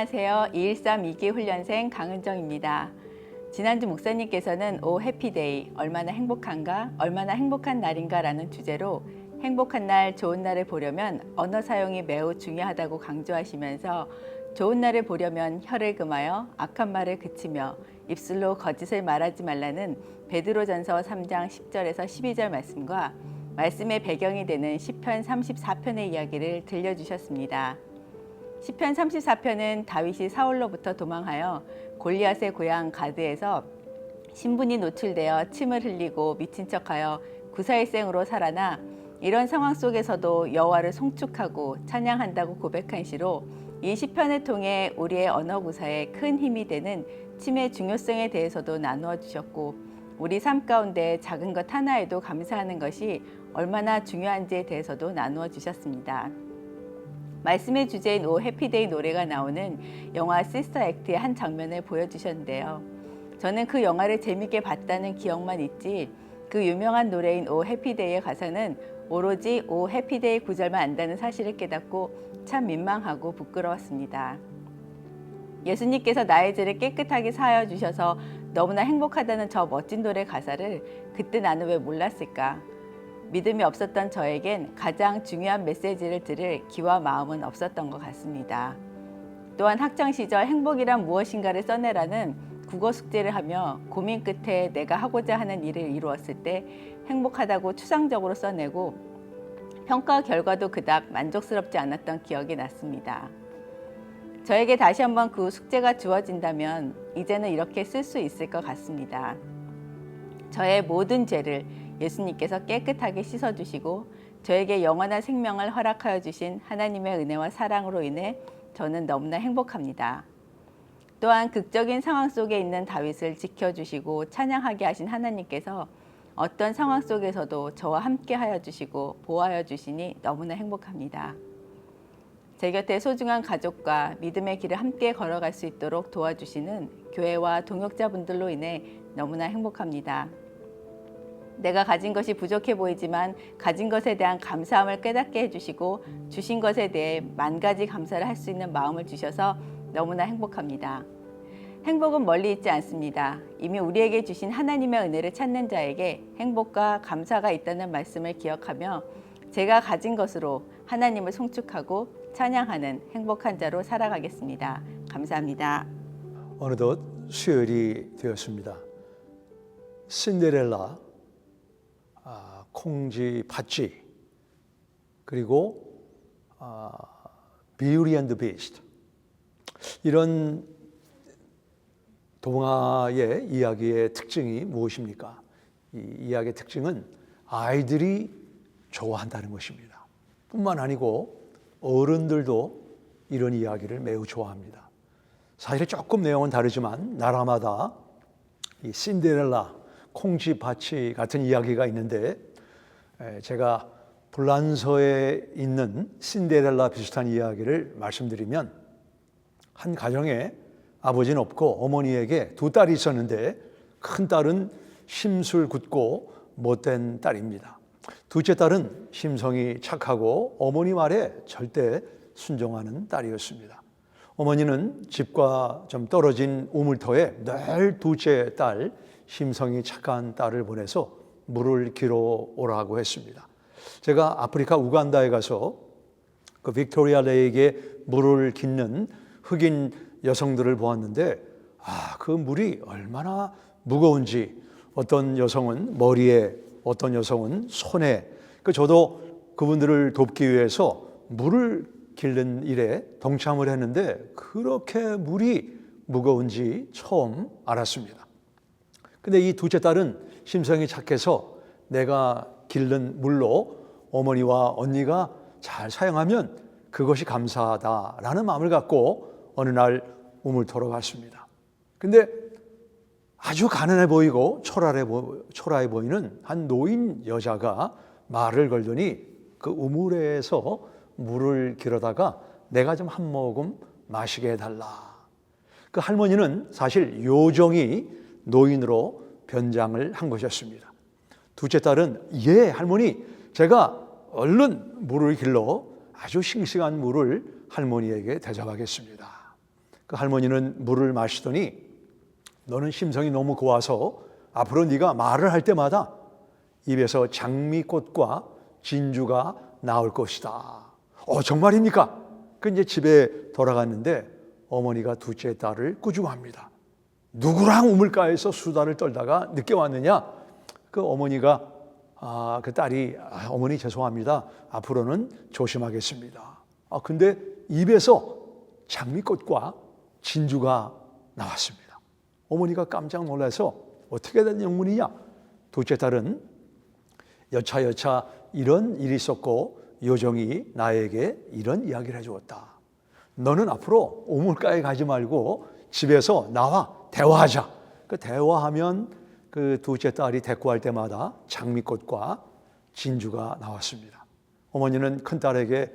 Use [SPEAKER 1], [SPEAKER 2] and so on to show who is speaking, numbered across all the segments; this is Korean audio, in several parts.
[SPEAKER 1] 안녕하세요. 213 2기 훈련생 강은정입니다. 지난주 목사님께서는 오 해피데이, 얼마나 행복한가, 얼마나 행복한 날인가 라는 주제로 행복한 날, 좋은 날을 보려면 언어 사용이 매우 중요하다고 강조하시면서 좋은 날을 보려면 혀를 금하여 악한 말을 그치며 입술로 거짓을 말하지 말라는 베드로전서 3장 10절에서 12절 말씀과 말씀의 배경이 되는 시편 34편의 이야기를 들려주셨습니다. 시편 34편은 다윗이 사울로부터 도망하여 골리앗의 고향 가드에서 신분이 노출되어 침을 흘리고 미친 척하여 구사일생으로 살아나 이런 상황 속에서도 여호와를 송축하고 찬양한다고 고백한 시로 이 시편을 통해 우리의 언어 구사에 큰 힘이 되는 침의 중요성에 대해서도 나누어 주셨고 우리 삶 가운데 작은 것 하나에도 감사하는 것이 얼마나 중요한지에 대해서도 나누어 주셨습니다. 말씀의 주제인 오 해피데이 노래가 나오는 영화 시스터 액트의 한 장면을 보여주셨는데요. 저는 그 영화를 재밌게 봤다는 기억만 있지 그 유명한 노래인 오 해피데이의 가사는 오로지 오 해피데이 구절만 안다는 사실을 깨닫고 참 민망하고 부끄러웠습니다. 예수님께서 나의 죄를 깨끗하게 사하여 주셔서 너무나 행복하다는 저 멋진 노래 가사를 그때 나는 왜 몰랐을까? 믿음이 없었던 저에겐 가장 중요한 메시지를 들을 기와 마음은 없었던 것 같습니다. 또한 학창 시절 행복이란 무엇인가를 써내라는 국어 숙제를 하며 고민 끝에 내가 하고자 하는 일을 이루었을 때 행복하다고 추상적으로 써내고 평가 결과도 그닥 만족스럽지 않았던 기억이 났습니다. 저에게 다시 한번 그 숙제가 주어진다면 이제는 이렇게 쓸 수 있을 것 같습니다. 저의 모든 죄를 예수님께서 깨끗하게 씻어주시고 저에게 영원한 생명을 허락하여 주신 하나님의 은혜와 사랑으로 인해 저는 너무나 행복합니다. 또한 극적인 상황 속에 있는 다윗을 지켜주시고 찬양하게 하신 하나님께서 어떤 상황 속에서도 저와 함께 하여 주시고 보호하여 주시니 너무나 행복합니다. 제 곁에 소중한 가족과 믿음의 길을 함께 걸어갈 수 있도록 도와주시는 교회와 동역자분들로 인해 너무나 행복합니다. 내가 가진 것이 부족해 보이지만 가진 것에 대한 감사함을 깨닫게 해주시고 주신 것에 대해 만 가지 감사를 할 수 있는 마음을 주셔서 너무나 행복합니다. 행복은 멀리 있지 않습니다. 이미 우리에게 주신 하나님의 은혜를 찾는 자에게 행복과 감사가 있다는 말씀을 기억하며 제가 가진 것으로 하나님을 송축하고 찬양하는 행복한 자로 살아가겠습니다. 감사합니다.
[SPEAKER 2] 어느덧 수요일이 되었습니다. 신데렐라, 콩쥐 팥쥐, 그리고 뷰티 앤드 비스트, 이런 동화의 이야기의 특징이 무엇입니까? 이 이야기의 특징은 아이들이 좋아한다는 것입니다. 뿐만 아니고 어른들도 이런 이야기를 매우 좋아합니다. 사실 조금 내용은 다르지만 나라마다 이 신데렐라, 콩쥐 팥쥐 같은 이야기가 있는데 제가 불란서에 있는 신데렐라 비슷한 이야기를 말씀드리면 한 가정에 아버지는 없고 어머니에게 두 딸이 있었는데 큰 딸은 심술궂고 못된 딸입니다. 둘째 딸은 심성이 착하고 어머니 말에 절대 순종하는 딸이었습니다. 어머니는 집과 좀 떨어진 우물터에 늘 둘째 딸, 심성이 착한 딸을 보내서 물을 길어 오라고 했습니다. 제가 아프리카 우간다에 가서 그 빅토리아 레이크에 물을 깃는 흑인 여성들을 보았는데 그 물이 얼마나 무거운지 어떤 여성은 머리에 어떤 여성은 손에 저도 그분들을 돕기 위해서 물을 길는 일에 동참을 했는데 그렇게 물이 무거운지 처음 알았습니다. 근데 이 둘째 딸은 심성이 착해서 내가 길른 물로 어머니와 언니가 잘 사용하면 그것이 감사하다라는 마음을 갖고 어느 날 우물터로 갔습니다. 근데 아주 가난해 보이고 초라해 보이는 한 노인 여자가 말을 걸더니 그 우물에서 물을 길어다가 내가 좀 한 모금 마시게 해달라. 그 할머니는 사실 요정이 노인으로 변장을 한 것이었습니다. 둘째 딸은 예 할머니, 제가 얼른 물을 길러 아주 싱싱한 물을 할머니에게 대접하겠습니다. 그 할머니는 물을 마시더니 너는 심성이 너무 고와서 앞으로 네가 말을 할 때마다 입에서 장미꽃과 진주가 나올 것이다. 정말입니까? 그 이제 집에 돌아갔는데 어머니가 둘째 딸을 꾸중합니다. 누구랑 우물가에서 수다를 떨다가 늦게 왔느냐? 그 어머니가 그 딸이 어머니 죄송합니다. 앞으로는 조심하겠습니다. 근데 입에서 장미꽃과 진주가 나왔습니다. 어머니가 깜짝 놀라서 어떻게 된 영문이냐? 둘째 딸은 여차여차 이런 일이 있었고 요정이 나에게 이런 이야기를 해주었다. 너는 앞으로 우물가에 가지 말고 집에서 나와 대화하자. 그 대화하면 그 둘째 딸이 대꾸할 때마다 장미꽃과 진주가 나왔습니다. 어머니는 큰 딸에게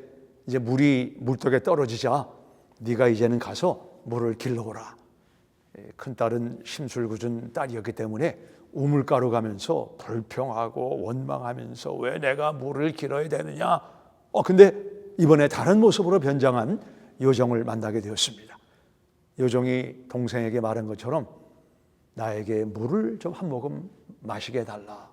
[SPEAKER 2] 이제 물이 물독에 떨어지자 네가 이제는 가서 물을 길러오라. 큰 딸은 심술궂은 딸이었기 때문에 우물가로 가면서 불평하고 원망하면서 왜 내가 물을 길어야 되느냐. 근데 이번에 다른 모습으로 변장한 요정을 만나게 되었습니다. 요정이 동생에게 말한 것처럼 나에게 물을 좀 한 모금 마시게 해달라.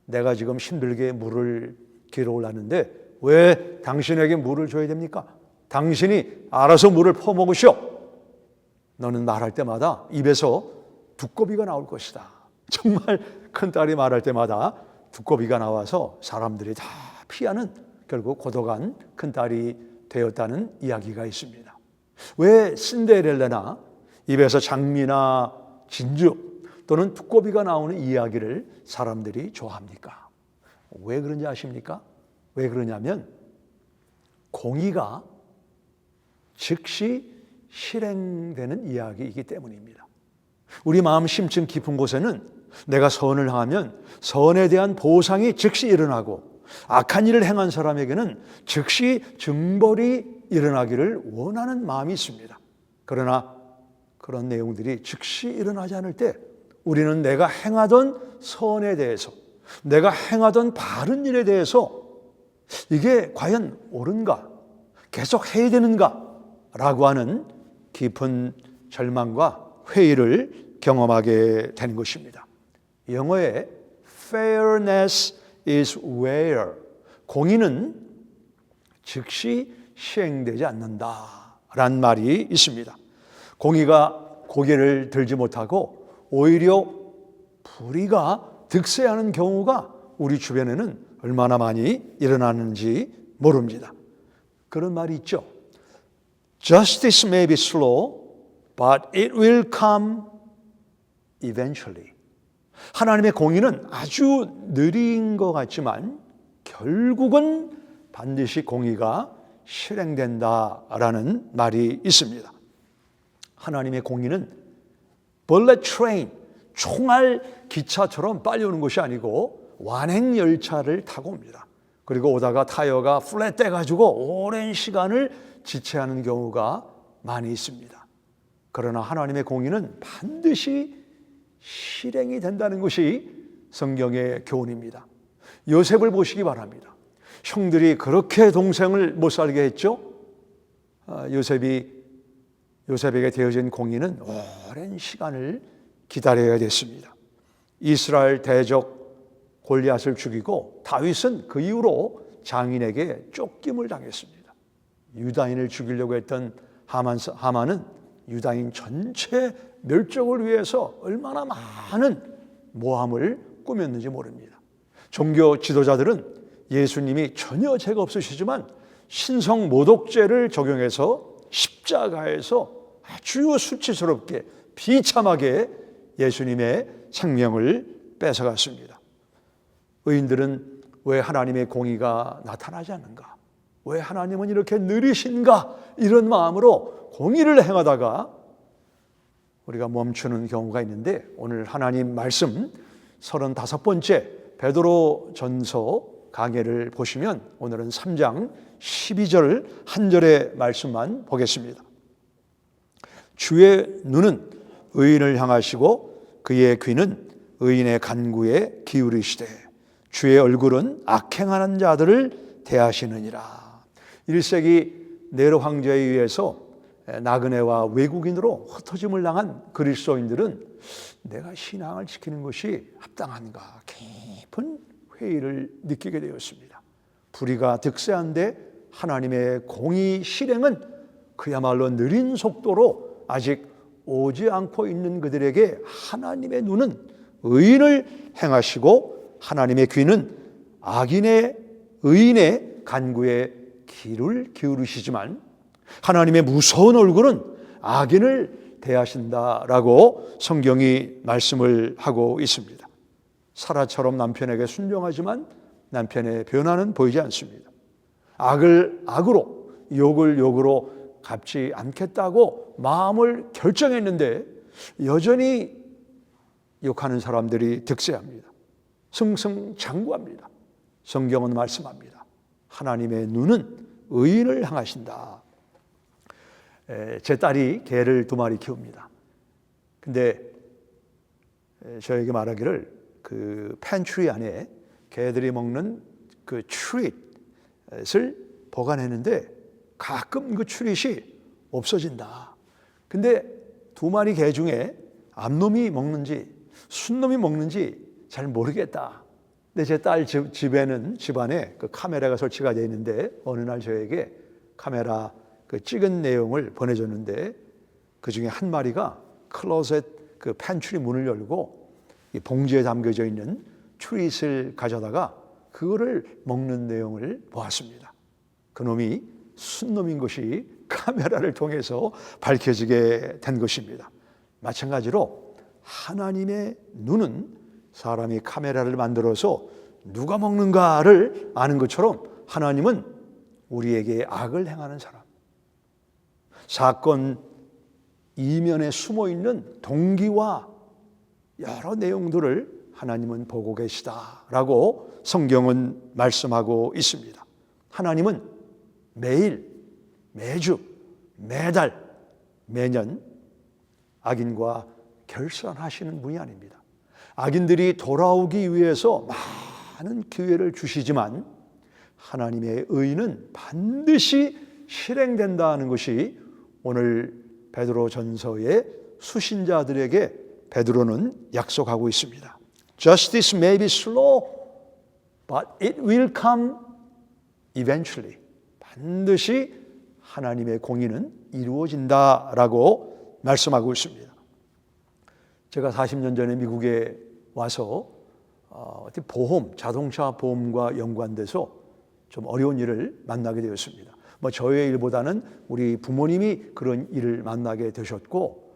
[SPEAKER 2] 내가 지금 힘들게 물을 길어올랐는데 왜 당신에게 물을 줘야 됩니까? 당신이 알아서 물을 퍼먹으시오. 너는 말할 때마다 입에서 두꺼비가 나올 것이다. 정말 큰딸이 말할 때마다 두꺼비가 나와서 사람들이 다 피하는 결국 고독한 큰딸이 되었다는 이야기가 있습니다. 왜 신데렐라나 입에서 장미나 진주 또는 두꺼비가 나오는 이야기를 사람들이 좋아합니까? 왜 그런지 아십니까? 왜 그러냐면 공의가 즉시 실행되는 이야기이기 때문입니다. 우리 마음 심층 깊은 곳에는 내가 선을 행하면 선에 대한 보상이 즉시 일어나고 악한 일을 행한 사람에게는 즉시 징벌이 일어나기를 원하는 마음이 있습니다. 그러나 그런 내용들이 즉시 일어나지 않을 때 우리는 내가 행하던 선에 대해서 내가 행하던 바른 일에 대해서 이게 과연 옳은가? 계속 해야 되는가? 라고 하는 깊은 절망과 회의를 경험하게 되는 것입니다. 영어에 fairness is where 공의는 즉시 시행되지 않는다라는 말이 있습니다. 공의가 고개를 들지 못하고 오히려 불의가 득세하는 경우가 우리 주변에는 얼마나 많이 일어나는지 모릅니다. 그런 말이 있죠. Justice may be slow, but it will come eventually. 하나님의 공의는 아주 느린 것 같지만 결국은 반드시 공의가 실행된다라는 말이 있습니다. 하나님의 공의는 bullet train, 총알 기차처럼 빨리 오는 것이 아니고 완행 열차를 타고 옵니다. 그리고 오다가 타이어가 플랫 돼가지고 오랜 시간을 지체하는 경우가 많이 있습니다. 그러나 하나님의 공의는 반드시 실행이 된다는 것이 성경의 교훈입니다. 요셉을 보시기 바랍니다. 형들이 그렇게 동생을 못 살게 했죠. 요셉에게 되어진 공의는 오랜 시간을 기다려야 됐습니다. 이스라엘 대적 골리앗을 죽이고 다윗은 그 이후로 장인에게 쫓김을 당했습니다. 유다인을 죽이려고 했던 하만은 유다인 전체 멸종을 위해서 얼마나 많은 모함을 꾸몄는지 모릅니다. 종교 지도자들은 예수님이 전혀 죄가 없으시지만 신성 모독죄를 적용해서 십자가에서 아주 수치스럽게 비참하게 예수님의 생명을 뺏어갔습니다. 의인들은 왜 하나님의 공의가 나타나지 않는가? 왜 하나님은 이렇게 느리신가? 이런 마음으로 공의를 행하다가 우리가 멈추는 경우가 있는데 오늘 하나님 말씀 35번째 베드로 전서 강해를 보시면 오늘은 3장 12절 한 절의 말씀만 보겠습니다. 주의 눈은 의인을 향하시고 그의 귀는 의인의 간구에 기울이시되 주의 얼굴은 악행하는 자들을 대하시느니라. 1세기 네로 황제에 의해서 나그네와 외국인으로 흩어짐을 당한 그리스도인들은 내가 신앙을 지키는 것이 합당한가 깊은 회의를 느끼게 되었습니다. 불의가 득세한데 하나님의 공의 실행은 그야말로 느린 속도로 아직 오지 않고 있는 그들에게 하나님의 눈은 의인을 행하시고 하나님의 귀는 의인의 간구에 귀를 기울이시지만 하나님의 무서운 얼굴은 악인을 대하신다라고 성경이 말씀을 하고 있습니다. 사라처럼 남편에게 순종하지만 남편의 변화는 보이지 않습니다. 악을 악으로, 욕을 욕으로 갚지 않겠다고 마음을 결정했는데 여전히 욕하는 사람들이 득세합니다. 승승장구합니다. 성경은 말씀합니다. 하나님의 눈은 의인을 향하신다. 제 딸이 개를 2마리 키웁니다. 근데 저에게 말하기를 그 팬트리 안에 개들이 먹는 그 트릿을 보관했는데 가끔 그 트릿이 없어진다. 근데 2마리 개 중에 암놈이 먹는지 순놈이 먹는지 잘 모르겠다. 근데 제 딸 집안에 그 카메라가 설치가 되어 있는데 어느 날 저에게 카메라 그 찍은 내용을 보내줬는데 그 중에 한 마리가 클로셋 그 팬트리 문을 열고 이 봉지에 담겨져 있는 트릿을 가져다가 그거를 먹는 내용을 보았습니다. 그놈이 순놈인 것이 카메라를 통해서 밝혀지게 된 것입니다. 마찬가지로 하나님의 눈은 사람이 카메라를 만들어서 누가 먹는가를 아는 것처럼 하나님은 우리에게 악을 행하는 사람, 사건 이면에 숨어있는 동기와 여러 내용들을 하나님은 보고 계시다라고 성경은 말씀하고 있습니다. 하나님은 매일, 매주, 매달, 매년 악인과 결산하시는 분이 아닙니다. 악인들이 돌아오기 위해서 많은 기회를 주시지만 하나님의 의는 반드시 실행된다는 것이 오늘 베드로전서의 수신자들에게 베드로는 약속하고 있습니다. Justice may be slow, but it will come eventually. 반드시 하나님의 공의는 이루어진다라고 말씀하고 있습니다. 제가 40년 전에 미국에 와서 보험, 자동차 보험과 연관돼서 좀 어려운 일을 만나게 되었습니다. 저의 일보다는 우리 부모님이 그런 일을 만나게 되셨고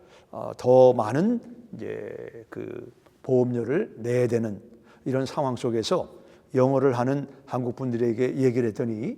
[SPEAKER 2] 더 많은 이제 그 보험료를 내야 되는 이런 상황 속에서 영어를 하는 한국 분들에게 얘기를 했더니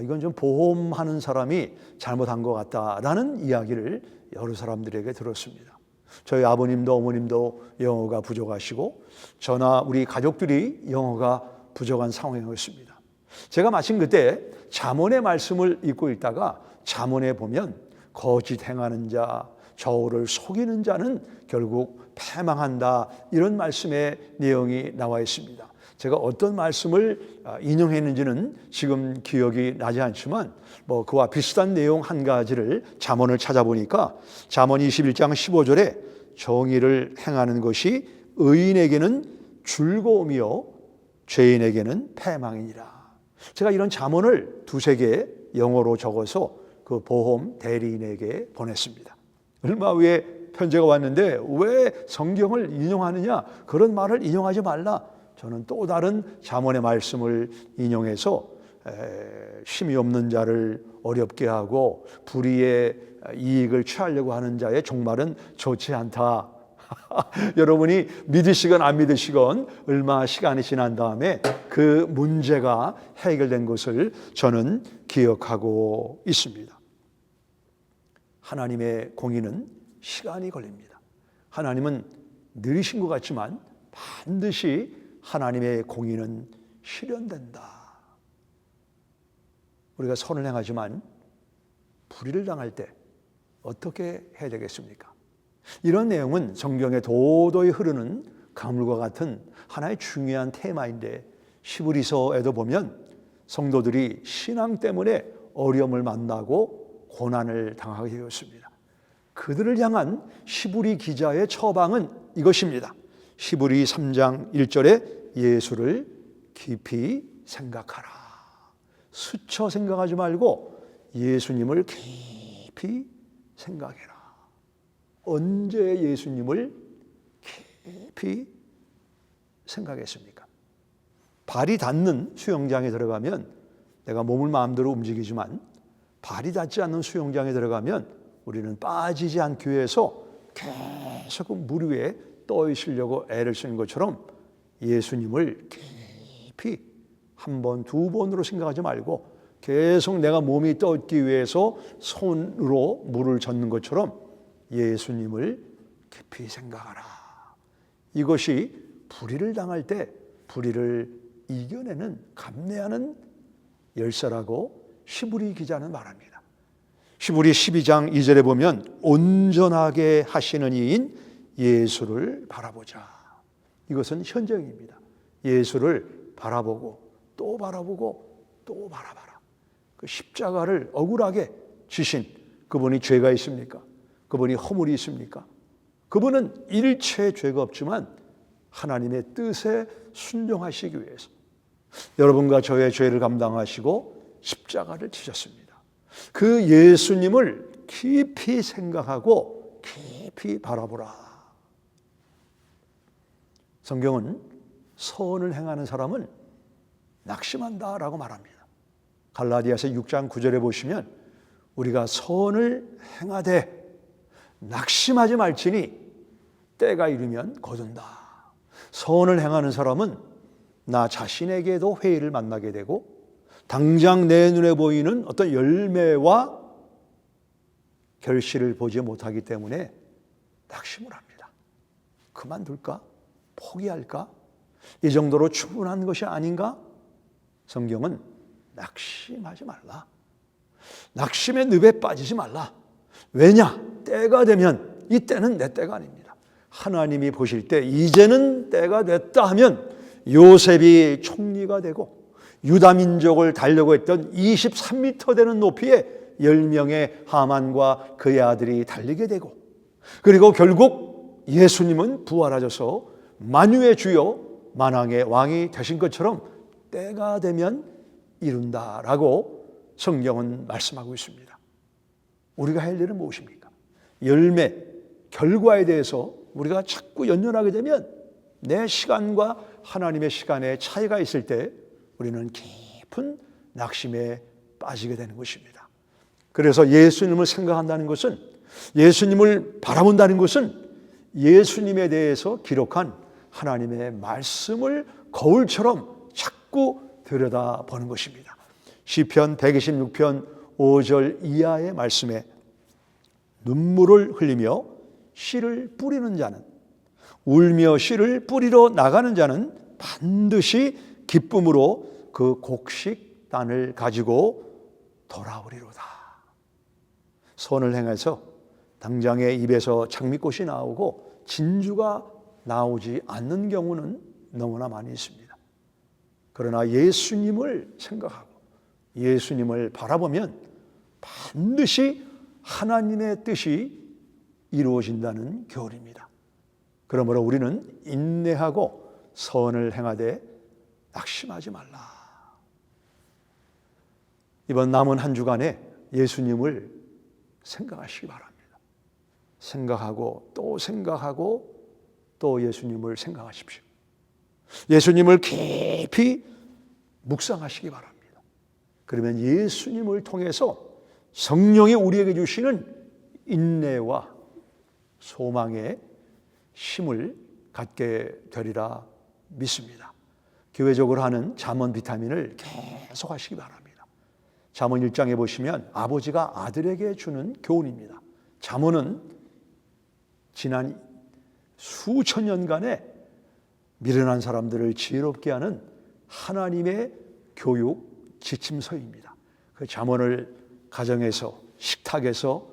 [SPEAKER 2] 이건 좀 보험하는 사람이 잘못한 것 같다라는 이야기를 여러 사람들에게 들었습니다. 저희 아버님도 어머님도 영어가 부족하시고 저나 우리 가족들이 영어가 부족한 상황이었습니다. 제가 마침 그때 잠언의 말씀을 읽고 있다가 잠언에 보면 거짓 행하는 자, 저울을 속이는 자는 결국 패망한다, 이런 말씀의 내용이 나와 있습니다. 제가 어떤 말씀을 인용했는지는 지금 기억이 나지 않지만 그와 비슷한 내용 한 가지를 잠언을 찾아보니까 잠언 21장 15절에 정의를 행하는 것이 의인에게는 즐거움이요 죄인에게는 패망이니라. 제가 이런 잠언을 2-3개 영어로 적어서 그 보험 대리인에게 보냈습니다. 얼마 후에 편지가 왔는데 왜 성경을 인용하느냐, 그런 말을 인용하지 말라. 저는 또 다른 잠언의 말씀을 인용해서 힘이 없는 자를 어렵게 하고 불의의 이익을 취하려고 하는 자의 종말은 좋지 않다. 여러분이 믿으시건 안 믿으시건 얼마 시간이 지난 다음에 그 문제가 해결된 것을 저는 기억하고 있습니다. 하나님의 공의는 시간이 걸립니다. 하나님은 느리신 것 같지만 반드시 하나님의 공의는 실현된다. 우리가 선을 행하지만 불의를 당할 때 어떻게 해야 되겠습니까? 이런 내용은 성경에 도도히 흐르는 강물과 같은 하나의 중요한 테마인데 시브리서에도 보면 성도들이 신앙 때문에 어려움을 만나고 고난을 당하게 되었습니다. 그들을 향한 시브리 기자의 처방은 이것입니다. 시브리 3장 1절에 예수를 깊이 생각하라. 스쳐 생각하지 말고 예수님을 깊이 생각해라. 언제 예수님을 깊이 생각했습니까? 발이 닿는 수영장에 들어가면 내가 몸을 마음대로 움직이지만 발이 닿지 않는 수영장에 들어가면 우리는 빠지지 않기 위해서 계속 물 위에 떠 있으려고 애를 쓰는 것처럼 예수님을 깊이 한 번, 두 번으로 생각하지 말고 계속 내가 몸이 떠 있기 위해서 손으로 물을 젓는 것처럼 예수님을 깊이 생각하라. 이것이 불의를 당할 때 불의를 이겨내는 감내하는 열쇠라고 시브리 기자는 말합니다. 시브리 12장 2절에 보면 온전하게 하시는 이인 예수를 바라보자. 이것은 현정입니다. 예수를 바라보고 또 바라보고 또 바라봐라. 그 십자가를 억울하게 지신 그분이 죄가 있습니까? 그분이 허물이 있습니까? 그분은 일체 죄가 없지만 하나님의 뜻에 순종하시기 위해서 여러분과 저의 죄를 감당하시고 십자가를 지셨습니다. 그 예수님을 깊이 생각하고 깊이 바라보라. 성경은 선을 행하는 사람은 낙심한다라고 말합니다. 갈라디아서 6장 9절에 보시면 우리가 선을 행하되 낙심하지 말지니 때가 이르면 거둔다. 선을 행하는 사람은 나 자신에게도 회의를 만나게 되고 당장 내 눈에 보이는 어떤 열매와 결실을 보지 못하기 때문에 낙심을 합니다. 그만둘까? 포기할까? 이 정도로 충분한 것이 아닌가? 성경은 낙심하지 말라. 낙심의 늪에 빠지지 말라. 왜냐? 때가 되면 이 때는 내 때가 아닙니다. 하나님이 보실 때 이제는 때가 됐다 하면 요셉이 총리가 되고 유다 민족을 달려고 했던 23m 되는 높이에 10명의 하만과 그의 아들이 달리게 되고 그리고 결국 예수님은 부활하셔서 만유의 주요 만왕의 왕이 되신 것처럼 때가 되면 이룬다라고 성경은 말씀하고 있습니다. 우리가 할 일은 무엇입니까? 열매, 결과에 대해서 우리가 자꾸 연연하게 되면 내 시간과 하나님의 시간에 차이가 있을 때 우리는 깊은 낙심에 빠지게 되는 것입니다. 그래서 예수님을 생각한다는 것은, 예수님을 바라본다는 것은 예수님에 대해서 기록한 하나님의 말씀을 거울처럼 자꾸 들여다보는 것입니다. 시편 126편 5절 이하의 말씀에 눈물을 흘리며 씨를 뿌리는 자는, 울며 씨를 뿌리러 나가는 자는 반드시 기쁨으로 그 곡식단을 가지고 돌아오리로다. 선을 행해서 당장에 입에서 장미꽃이 나오고 진주가 나오지 않는 경우는 너무나 많이 있습니다. 그러나 예수님을 생각하고 예수님을 바라보면 반드시 하나님의 뜻이 이루어진다는 교훈입니다. 그러므로 우리는 인내하고 선을 행하되 낙심하지 말라. 이번 남은 한 주간에 예수님을 생각하시기 바랍니다. 생각하고 또 예수님을 생각하십시오. 예수님을 깊이 묵상하시기 바랍니다. 그러면 예수님을 통해서 성령이 우리에게 주시는 인내와 소망의 힘을 갖게 되리라 믿습니다. 교회적으로 하는 잠언 비타민을 계속 하시기 바랍니다. 잠언 1장에 보시면 아버지가 아들에게 주는 교훈입니다. 잠언은 지난 수천 년간의 미련한 사람들을 지혜롭게 하는 하나님의 교육 지침서입니다. 그 잠언을 가정에서, 식탁에서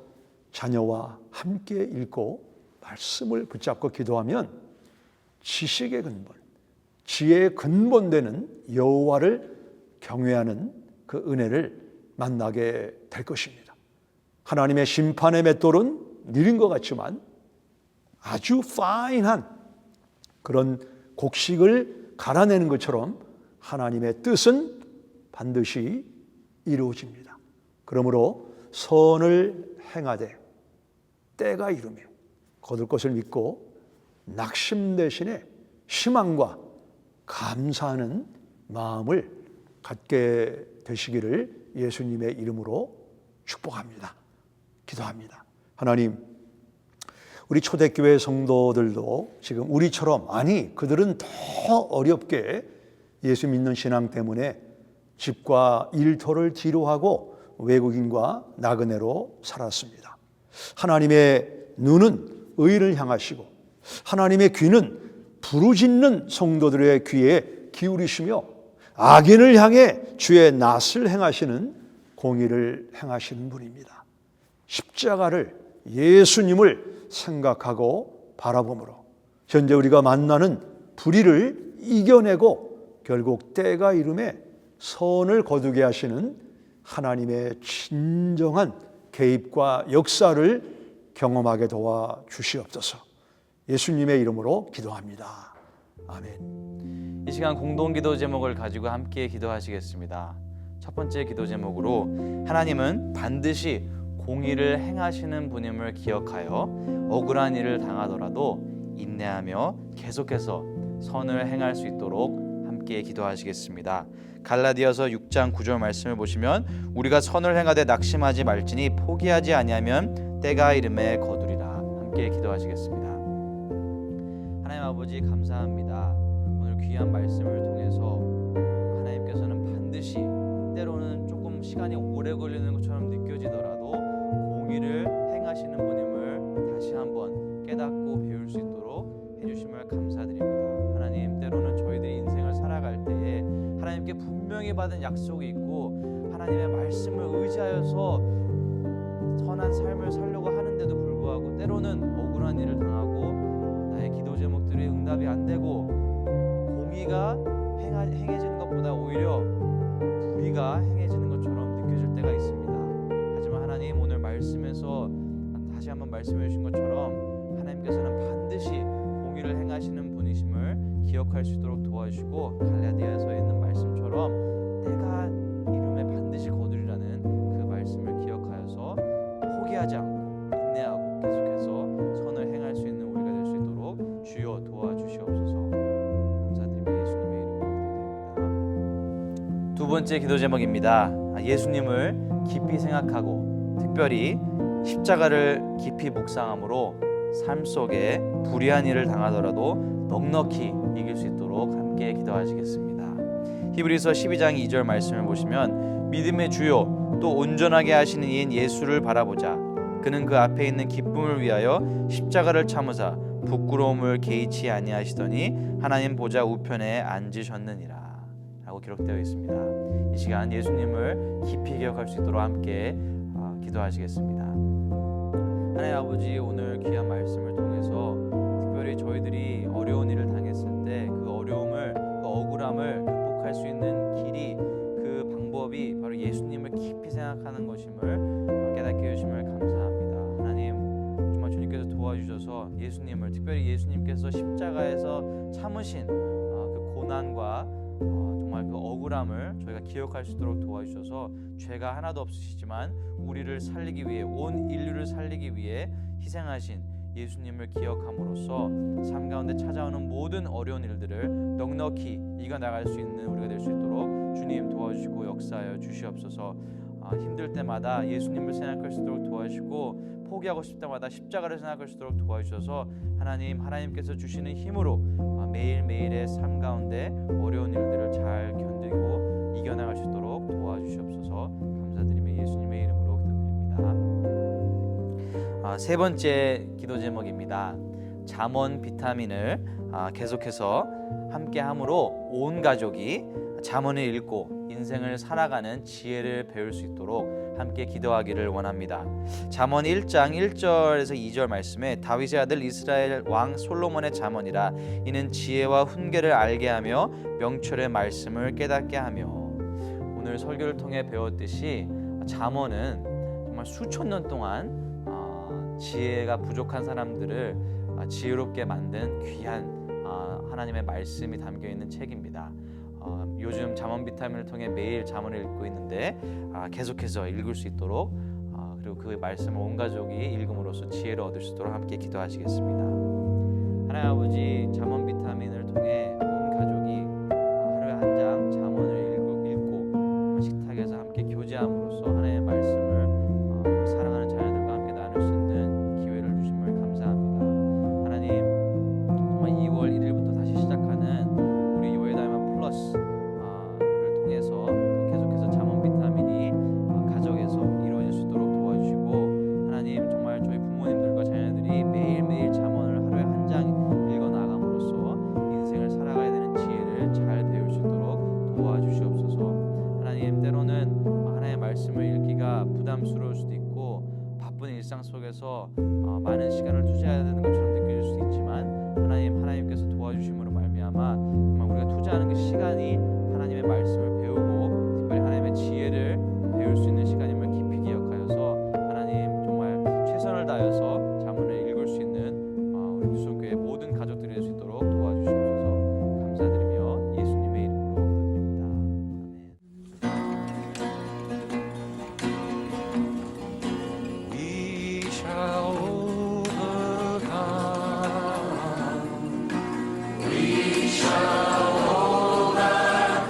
[SPEAKER 2] 자녀와 함께 읽고 말씀을 붙잡고 기도하면 지식의 근본, 지혜의 근본되는 여호와를 경외하는 그 은혜를 만나게 될 것입니다. 하나님의 심판의 맷돌은 느린 것 같지만 아주 파인한 그런 곡식을 갈아내는 것처럼 하나님의 뜻은 반드시 이루어집니다. 그러므로 선을 행하되 때가 이르며 거둘 것을 믿고 낙심 대신에 희망과 감사하는 마음을 갖게 되시기를 예수님의 이름으로 축복합니다. 기도합니다. 하나님, 우리 초대교회 성도들도 지금 우리처럼, 아니 그들은 더 어렵게 예수 믿는 신앙 때문에 집과 일터를 뒤로하고 외국인과 나그네로 살았습니다. 하나님의 눈은 의를 향하시고 하나님의 귀는 부르짖는 성도들의 귀에 기울이시며 악인을 향해 주의 낯을 행하시는 공의를 행하시는 분입니다. 십자가를, 예수님을 생각하고 바라보므로 현재 우리가 만나는 불의를 이겨내고 결국 때가 이름에 선을 거두게 하시는 하나님의 진정한 개입과 역사를 경험하게 도와 주시옵소서. 예수님의 이름으로 기도합니다. 아멘.
[SPEAKER 3] 이 시간 공동기도 제목을 가지고 함께 기도하시겠습니다. 첫 번째 기도 제목으로 하나님은 반드시 공의를 행하시는 분임을 기억하여 억울한 일을 당하더라도 인내하며 계속해서 선을 행할 수 있도록 함께 기도하시겠습니다. 갈라디아서 6장 9절 말씀을 보시면 우리가 선을 행하되 낙심하지 말지니 포기하지 아니하면 때가 이름에 거두리라. 함께 기도하시겠습니다. 하나님 아버지 감사합니다. 오늘 귀한 말씀을 통해서 하나님께서는 반드시 때로는 조금 시간이 오래 걸리는 것처럼 느껴지더라도 공의를 행하시는 분임을 다시 한번 깨닫고 배울 수 있도록 해주심을 감사드립니다. 하나님, 때로는 저희들이 인생을 살아갈 때에 하나님께 분명히 받은 약속이 있고 하나님의 말씀을 의지하여서 선한 삶을 살려고 하는데도 불구하고 때로는 억울한 일을 당하고 나의 기도 제목들이 응답이 안 되고 공의가 행해지는 것보다 오히려 불의가 행해지는 것처럼 느껴질 때가 있습니다. 하지만 하나님, 오늘 말씀에서 다시 한번 말씀해 주신 것처럼 하나님께서는 반드시 공의를 행하시는 분이심을 기억할 수 있도록 도와주시고 갈라디아서에 있는 말씀처럼 때가 이름에 반드시 거두리라는 그 말씀을 기억하여서 포기하지 않고 인내하고 계속해서 선을 행할 수 있는 우리가 될 수 있도록 주여 도와주시옵소서. 감사드리며 예수님의 이름으로 기도드립니다. 두 번째 기도 제목입니다. 예수님을 깊이 생각하고 특별히 십자가를 깊이 묵상함으로 삶 속에 불의한 일을 당하더라도 넉넉히 이길 수 있도록 함께 기도하시겠습니다. 히브리서 12장 2절 말씀을 보시면 믿음의 주요 또 온전하게 하시는 이인 예수를 바라보자. 그는 그 앞에 있는 기쁨을 위하여 십자가를 참으사 부끄러움을 개의치 아니하시더니 하나님 보좌 우편에 앉으셨느니라 라고 기록되어 있습니다. 이 시간 예수님을 깊이 기억할 수 있도록 함께 기도하시겠습니다. 하나님 아버지, 오늘 귀한 말씀을 통해서 특별히 저희들이 어려운 일을 당했을 때 그 어려움을, 그 억울함을 극복할 수 있는 길이, 그 방법이 바로 예수님을 깊이 생각하는 것임을 깨닫게 해주심을 감사합니다. 하나님, 정말 주님께서 도와주셔서 예수님을, 특별히 예수님께서 십자가에서 참으신 그 고난과 정말 그 억울함을 저희가 기억할 수 있도록 도와주셔서 죄가 하나도 없으시지만 우리를 살리기 위해, 온 인류를 살리기 위해 희생하신 예수님을 기억함으로써 삶 가운데 찾아오는 모든 어려운 일들을 넉넉히 이겨나갈 수 있는 우리가 될 수 있도록 주님 도와주시고 역사하여 주시옵소서. 힘들 때마다 예수님을 생각할 수 있도록 도와주시고 포기하고 싶을 때마다 십자가를 생각할 수 있도록 도와주셔서 하나님께서 주시는 힘으로 매일매일의 삶 가운데 어려운 일들을 잘 견디고 이겨나갈 수 있도록 도와주시옵소서. 감사드리며 예수님의 이름으로 기도드립니다. 세 번째 기도 제목입니다. 잠언 비타민을 계속해서 함께함으로 온 가족이 잠언을 읽고 인생을 살아가는 지혜를 배울 수 있도록 함께 기도하기를 원합니다. 잠언 1장 1절에서 2절 말씀에 다윗의 아들 이스라엘 왕 솔로몬의 잠언이라. 이는 지혜와 훈계를 알게 하며 명철의 말씀을 깨닫게 하며. 오늘 설교를 통해 배웠듯이 잠언은 정말 수천 년 동안 지혜가 부족한 사람들을 지혜롭게 만든 귀한 하나님의 말씀이 담겨 있는 책입니다. 요즘 잠언 비타민을 통해 매일 잠언을 읽고 있는데 계속해서 읽을 수 있도록 그리고 그 말씀을 온 가족이 읽음으로써 지혜를 얻을 수 있도록 함께 기도하시겠습니다. 하나님 아버지, 잠언 비타민을 통해 온 가족이 하루에 한 장 잠언을 읽고 식탁에서 함께 교제함으로써 하나님의 말씀을 우리 사랑하는 자녀들과 함께 나눌 수 있는 기회를 주심을 감사합니다. 하나님, 정말 2월 1일부터 다시 시작하는 우리 요에다이마 플러스를 통해서 또 계속해서 잠언 비타민이 가정에서 이루어질 수 있도록 도와주시고, 하나님 정말 저희 부모님들과 자녀들이 매일매일 잠언을 하루에 한 장 읽어 나감으로써 인생을 살아가야 되는 지혜를 잘 배울 수 있도록 도와주시옵소서. 하나님, 때로는 하나님의 말씀을 읽기가 부담스러울 수도 있고 바쁜 일상 속에서 많은 시간을 투자해야 되는 것처럼 느껴질 수도 있지만, 하나님께서 도와주심으로 말미암아 정말 우리가 투자하는 그 시간이 하나님의 말씀을 배우고 특별히 하나님의 지혜를 배울 수 있는 시간임을 깊이 기억하여서 하나님 정말 최선을 다해서 잠언을 읽을 수 있는 우리 두성교회 모든 가족들이 될 수 있도록 도와주시옵소서. 감사드리며 예수님의 이름으로 기도드립니다. 아멘.
[SPEAKER 2] We shall overcome. We shall overcome.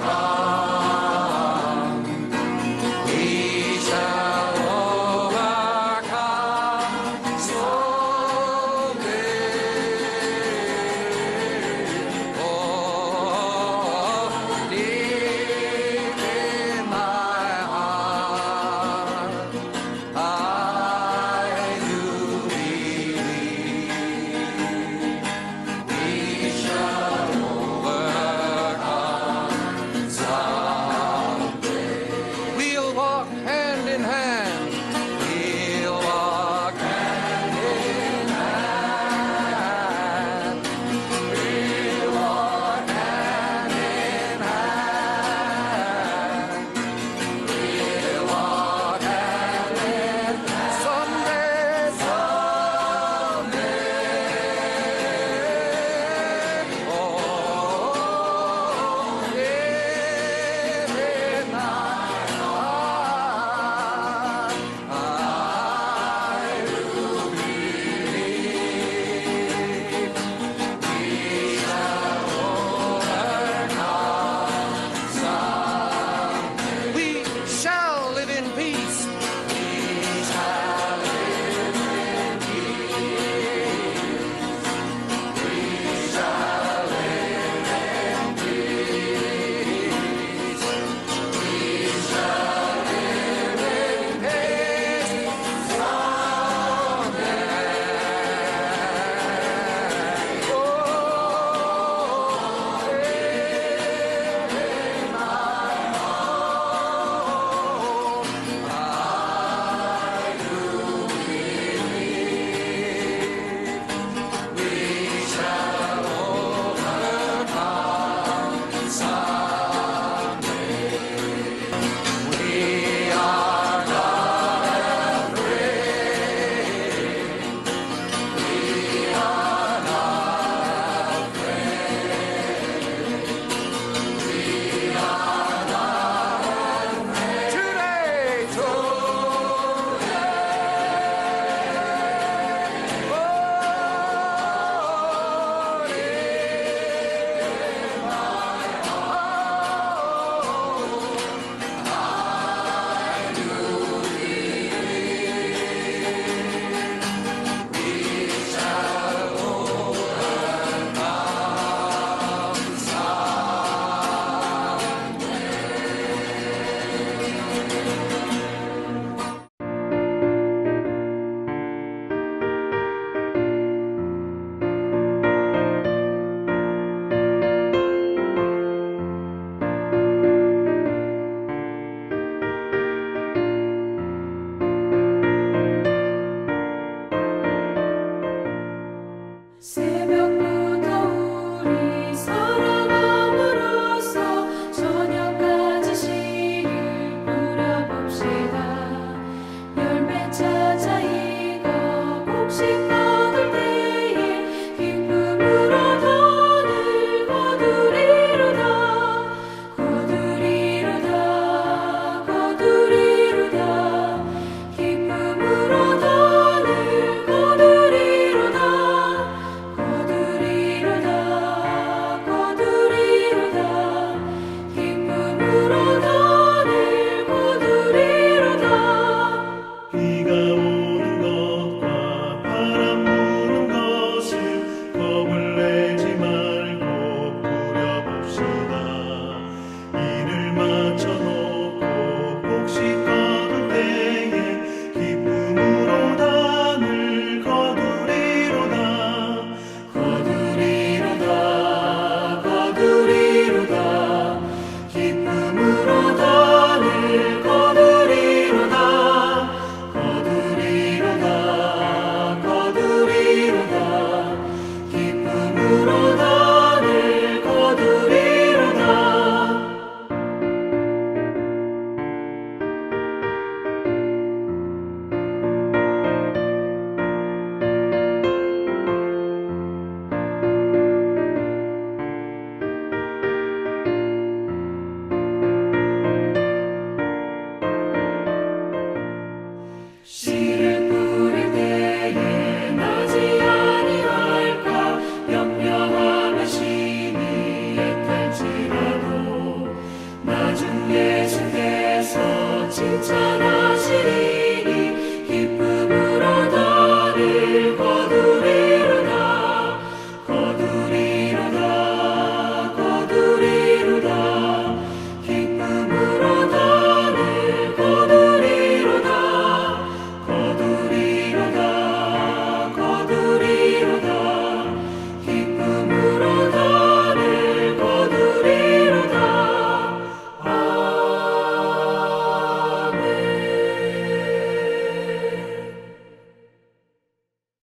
[SPEAKER 4] 칭찬하